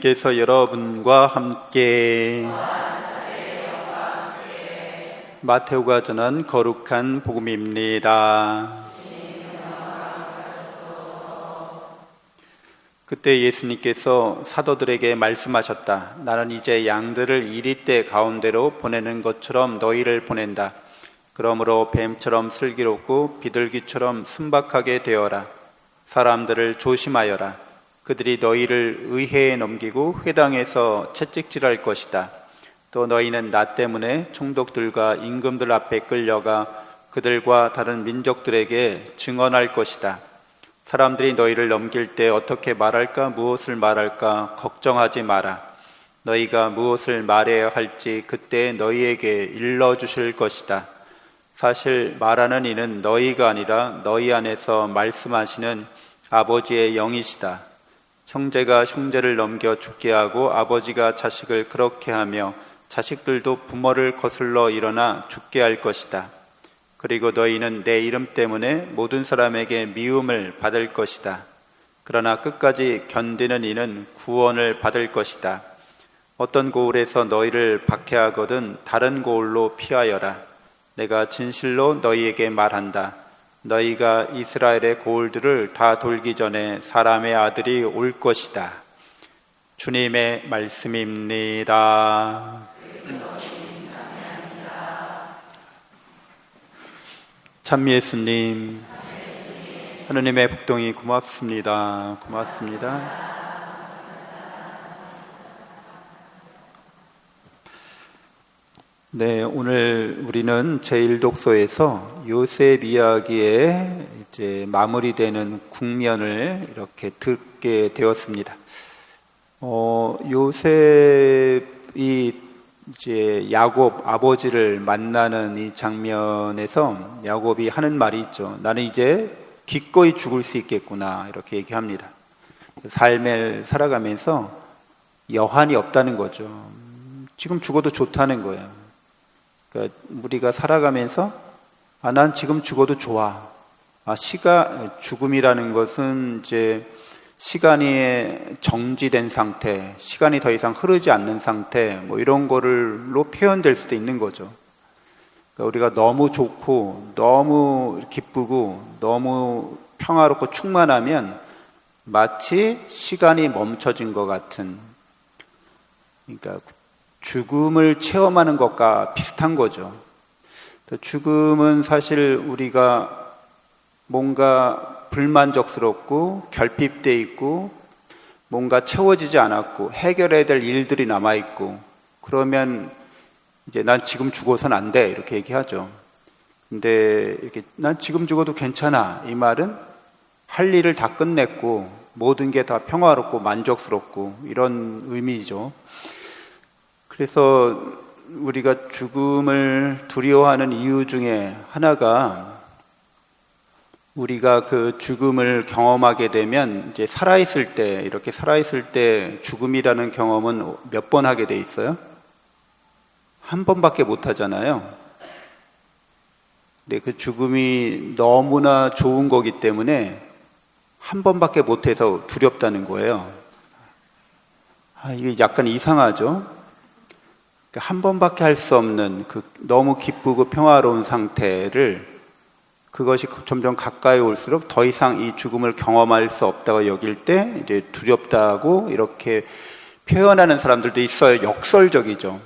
께서 여러분과 함께 마테오가 전한 거룩한 복음입니다. 그때 예수님께서 사도들에게 말씀하셨다. 나는 이제 양들을 이리떼 가운데로 보내는 것처럼 너희를 보낸다. 그러므로 뱀처럼 슬기롭고 비둘기처럼 순박하게 되어라. 사람들을 조심하여라. 그들이 너희를 의회에 넘기고 회당에서 채찍질할 것이다. 또 너희는 나 때문에 총독들과 임금들 앞에 끌려가 그들과 다른 민족들에게 증언할 것이다. 사람들이 너희를 넘길 때 어떻게 말할까, 무엇을 말할까 걱정하지 마라. 너희가 무엇을 말해야 할지 그때 너희에게 일러주실 것이다. 사실 말하는 이는 너희가 아니라 너희 안에서 말씀하시는 아버지의 영이시다. 형제가 형제를 넘겨 죽게 하고 아버지가 자식을 그렇게 하며 자식들도 부모를 거슬러 일어나 죽게 할 것이다. 그리고 너희는 내 이름 때문에 모든 사람에게 미움을 받을 것이다. 그러나 끝까지 견디는 이는 구원을 받을 것이다. 어떤 고을에서 너희를 박해하거든 다른 고을로 피하여라. 내가 진실로 너희에게 말한다. 너희가 이스라엘의 고을들을 다 돌기 전에 사람의 아들이 올 것이다. 주님의 말씀입니다. 참 예수님, 하느님의 복동이 고맙습니다. 고맙습니다. 네, 오늘 우리는 제1독서에서 요셉 이야기의 이제 마무리되는 국면을 이렇게 듣게 되었습니다. 요셉이 이제 야곱 아버지를 만나는 이 장면에서 야곱이 하는 말이 있죠. 나는 이제 기꺼이 죽을 수 있겠구나, 이렇게 얘기합니다. 삶을 살아가면서 여한이 없다는 거죠. 지금 죽어도 좋다는 거예요. 그러니까 우리가 살아가면서 난 지금 죽어도 좋아. 죽음이라는 것은 이제 시간이 정지된 상태, 시간이 더 이상 흐르지 않는 상태, 이런 거로 표현될 수도 있는 거죠. 그러니까 우리가 너무 좋고, 너무 기쁘고, 너무 평화롭고 충만하면 마치 시간이 멈춰진 것 같은, 그러니까 죽음을 체험하는 것과 비슷한 거죠. 죽음은 사실 우리가 뭔가 불만족스럽고 결핍되어 있고 뭔가 채워지지 않았고 해결해야 될 일들이 남아있고 그러면 이제 난 지금 죽어서는 안 돼, 이렇게 얘기하죠. 근데 이렇게 난 지금 죽어도 괜찮아, 이 말은 할 일을 다 끝냈고 모든 게 다 평화롭고 만족스럽고 이런 의미죠. 그래서 우리가 죽음을 두려워하는 이유 중에 하나가 우리가 그 죽음을 경험하게 되면 이제 이렇게 살아있을 때 죽음이라는 경험은 몇 번 하게 돼 있어요? 한 번밖에 못 하잖아요. 근데 그 죽음이 너무나 좋은 거기 때문에 한 번밖에 못 해서 두렵다는 거예요. 이게 약간 이상하죠? 한 번밖에 할 수 없는 그 너무 기쁘고 평화로운 상태를 그것이 점점 가까이 올수록 더 이상 이 죽음을 경험할 수 없다고 여길 때 이제 두렵다고 이렇게 표현하는 사람들도 있어요. 역설적이죠.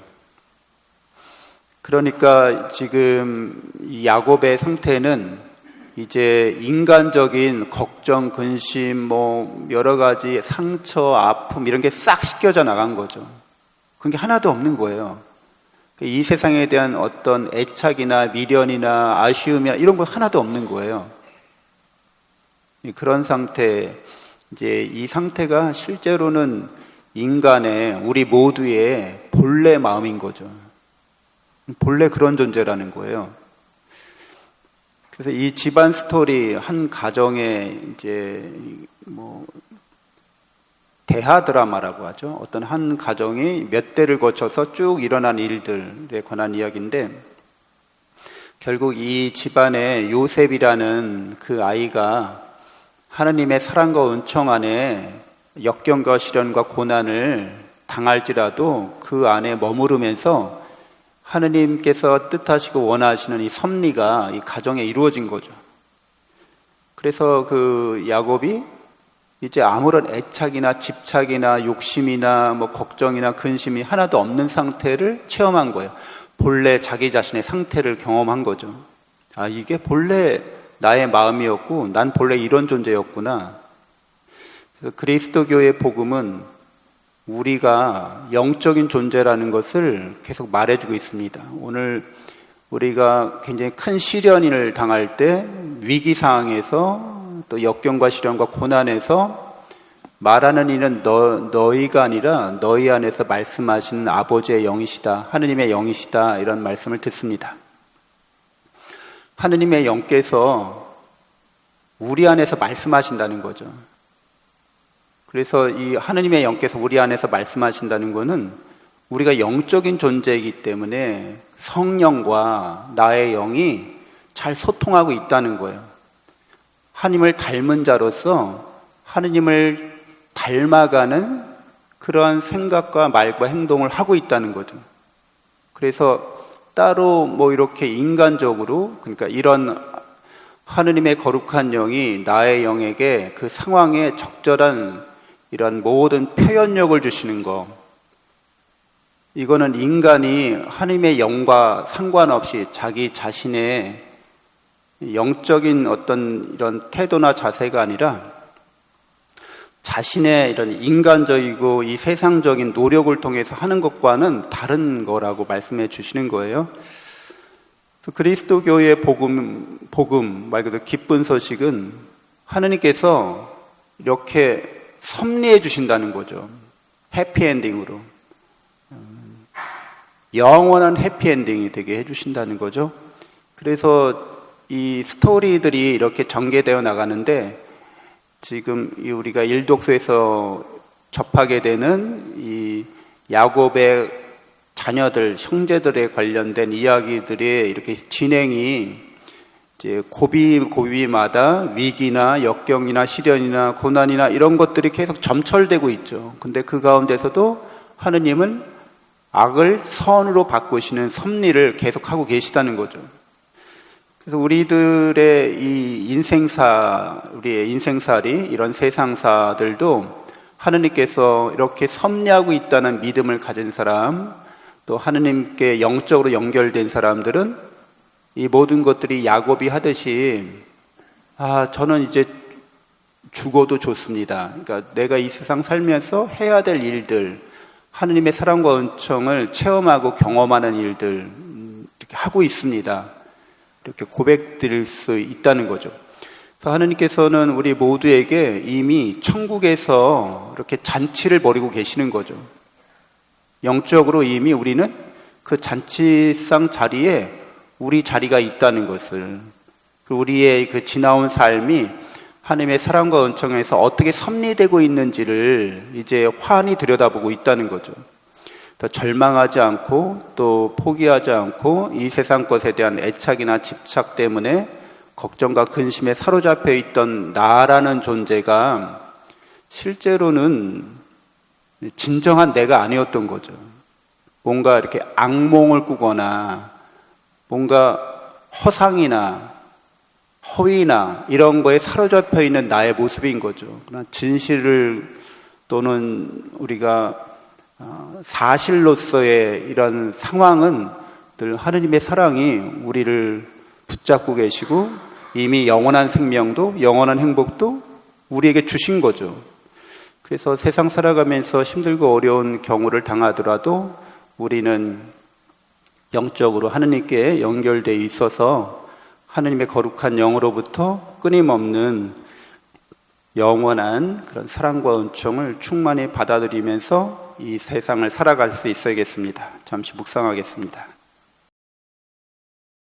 그러니까 지금 이 야곱의 상태는 이제 인간적인 걱정, 근심, 여러 가지 상처, 아픔 이런 게 싹 씻겨져 나간 거죠. 그런 게 하나도 없는 거예요. 이 세상에 대한 어떤 애착이나 미련이나 아쉬움이나 이런 거 하나도 없는 거예요. 그런 상태, 이제 이 상태가 실제로는 인간의, 우리 모두의 본래 마음인 거죠. 본래 그런 존재라는 거예요. 그래서 이 집안 스토리, 한 가정에 이제 대하 드라마라고 하죠. 어떤 한 가정이 몇 대를 거쳐서 쭉 일어난 일들에 관한 이야기인데 결국 이 집안에 요셉이라는 그 아이가 하느님의 사랑과 은총 안에 역경과 시련과 고난을 당할지라도 그 안에 머무르면서 하느님께서 뜻하시고 원하시는 이 섭리가 이 가정에 이루어진 거죠. 그래서 그 야곱이 이제 아무런 애착이나 집착이나 욕심이나 뭐 걱정이나 근심이 하나도 없는 상태를 체험한 거예요. 본래 자기 자신의 상태를 경험한 거죠. 아, 이게 본래 나의 마음이었고 난 본래 이런 존재였구나. 그리스도교의 복음은 우리가 영적인 존재라는 것을 계속 말해주고 있습니다. 오늘 우리가 굉장히 큰 시련을 당할 때 위기 상황에서 또 역경과 시련과 고난에서 말하는 이는 너희가 아니라 너희 안에서 말씀하시는 아버지의 영이시다, 하느님의 영이시다, 이런 말씀을 듣습니다. 하느님의 영께서 우리 안에서 말씀하신다는 거죠. 그래서 이 하느님의 영께서 우리 안에서 말씀하신다는 것은 우리가 영적인 존재이기 때문에 성령과 나의 영이 잘 소통하고 있다는 거예요. 하느님을 닮은 자로서 하느님을 닮아가는 그러한 생각과 말과 행동을 하고 있다는 거죠. 그래서 따로 뭐 이렇게 인간적으로, 그러니까 이런 하느님의 거룩한 영이 나의 영에게 그 상황에 적절한 이런 모든 표현력을 주시는 거, 이거는 인간이 하느님의 영과 상관없이 자기 자신의 영적인 어떤 이런 태도나 자세가 아니라 자신의 이런 인간적이고 이 세상적인 노력을 통해서 하는 것과는 다른 거라고 말씀해 주시는 거예요. 그리스도교의 복음 말 그대로 기쁜 소식은 하느님께서 이렇게 섭리해 주신다는 거죠. 해피엔딩으로. 영원한 해피엔딩이 되게 해주신다는 거죠. 그래서 이 스토리들이 이렇게 전개되어 나가는데 지금 우리가 일독서에서 접하게 되는 이 야곱의 자녀들, 형제들에 관련된 이야기들의 이렇게 진행이 이제 고비마다 위기나 역경이나 시련이나 고난이나 이런 것들이 계속 점철되고 있죠. 근데 그 가운데서도 하느님은 악을 선으로 바꾸시는 섭리를 계속하고 계시다는 거죠. 그래서 우리들의 이 우리의 인생살이 이런 세상사들도 하느님께서 이렇게 섭리하고 있다는 믿음을 가진 사람, 또 하느님께 영적으로 연결된 사람들은 이 모든 것들이 야곱이 하듯이 저는 이제 죽어도 좋습니다. 그러니까 내가 이 세상 살면서 해야 될 일들, 하느님의 사랑과 은총을 체험하고 경험하는 일들 이렇게 하고 있습니다. 이렇게 고백드릴 수 있다는 거죠. 그래서 하느님께서는 우리 모두에게 이미 천국에서 이렇게 잔치를 벌이고 계시는 거죠. 영적으로 이미 우리는 그 잔치상 자리에 우리 자리가 있다는 것을, 우리의 그 지나온 삶이 하나님의 사랑과 은총에서 어떻게 섭리되고 있는지를 이제 환히 들여다보고 있다는 거죠. 더 절망하지 않고 또 포기하지 않고 이 세상 것에 대한 애착이나 집착 때문에 걱정과 근심에 사로잡혀 있던 나라는 존재가 실제로는 진정한 내가 아니었던 거죠. 뭔가 이렇게 악몽을 꾸거나 뭔가 허상이나 허위나 이런 거에 사로잡혀 있는 나의 모습인 거죠. 그러나 진실을 또는 우리가 사실로서의 이런 상황은 늘 하느님의 사랑이 우리를 붙잡고 계시고 이미 영원한 생명도 영원한 행복도 우리에게 주신 거죠. 그래서 세상 살아가면서 힘들고 어려운 경우를 당하더라도 우리는 영적으로 하느님께 연결되어 있어서 하느님의 거룩한 영으로부터 끊임없는 영원한 그런 사랑과 은총을 충만히 받아들이면서 이 세상을 살아갈 수 있어야겠습니다. 잠시 묵상하겠습니다.